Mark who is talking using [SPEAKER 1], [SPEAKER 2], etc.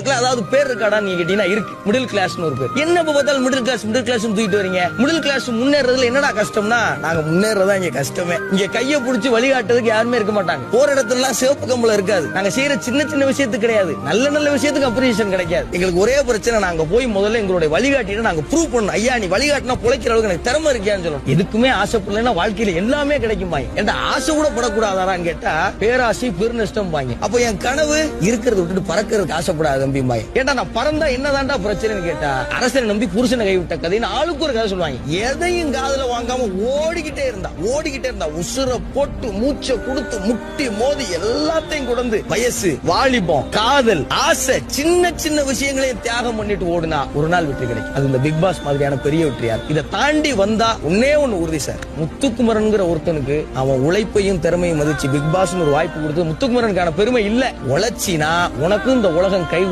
[SPEAKER 1] உங்களுக்குலாம் அதாவது பேர் இருக்காடா நீங்க கேட்டீங்கன்னா இருக்கு. மிடில் கிளாஸ்னு ஒரு பேர். என்ன பார்த்தாலும் மிடில் கிளாஸ் தூக்கிட்டு வரீங்க. மிடில் கிளாஸ் முன்னேறதுல என்னடா கஷ்டம்னா, நாங்க முன்னேறதா இங்க கஷ்டமே. இங்க கைய புடிச்சு வழிகாட்டுறதுக்கு யாருமே இருக்க மாட்டாங்க. போற இடத்துல எல்லாம் சிவப்பு கம்பளம் இருக்காது. நாங்க செய்யற சின்ன சின்ன விஷயத்துக்கு கிடையாது, நல்ல நல்ல விஷயத்துக்கு அப்ரிசியேஷன் கிடைக்காது. எங்களுக்கு ஒரே பிரச்சனை, நாங்க போய் முதல்ல எங்களுடைய வழிகாட்டிட்டு நாங்க ப்ரூவ் பண்ணணும். ஐயா நீ வழிகாட்டினா பொழைக்கிற அளவுக்கு எனக்கு திறமை இருக்கியான்னு சொல்லணும். எதுக்குமே ஆசைப்படலைன்னா வாழ்க்கையில எல்லாமே கிடைக்கும் பாய். என்ற ஆசை கூட படக்கூடாதான்னு கேட்டா பேராசை பெருநஷ்டம் பாங்க. அப்ப என் கனவு இருக்கிறத விட்டுட்டு பறக்கிறதுக்கு ஆசைப்படாத தம்பி பாய். ஏண்டா நான் பறந்தா என்னதான்டா பிரச்சனைன்னு கேட்டா, அரசனை நம்பி புருஷனை கைவிட்ட கதைன்னு ஆளுக்கு ஒரு கதை சொல்லுவாங்க. எதையும் காதுல வாங்காம ஓடிக்கிட்டே இருந்தா உசுர போட்டு மூச்சை கொடுத்து முட்டி மோதி எல்லாத்தையும் கொடுத்து வயசு, வாலிபம், காதல், ஆசை, சின்ன சின்ன விஷயங்களையும் தியாகம் பண்ணிட்டு ஓடுனா ஒரு நாள் வெற்றி கிடைக்கும். அது இந்த பிக் பாஸ் மாதிரியான பெரிய வெற்றியார். இதை தாண்டி வந்தா ஒன்னே ஒண்ணு உறுதி சார், முத்துக்குமரன்ங்கிற ஒருத்தனுக்கு அவன் உழைப்பையும் திறமையும் மதிச்சு பிக் பாஸ் ஒரு வாய்ப்பு கொடுத்து முத்துக்குமரனுக்கான பெருமை இல்ல. உழைச்சினா உனக்கும் இந்த உலகம் கை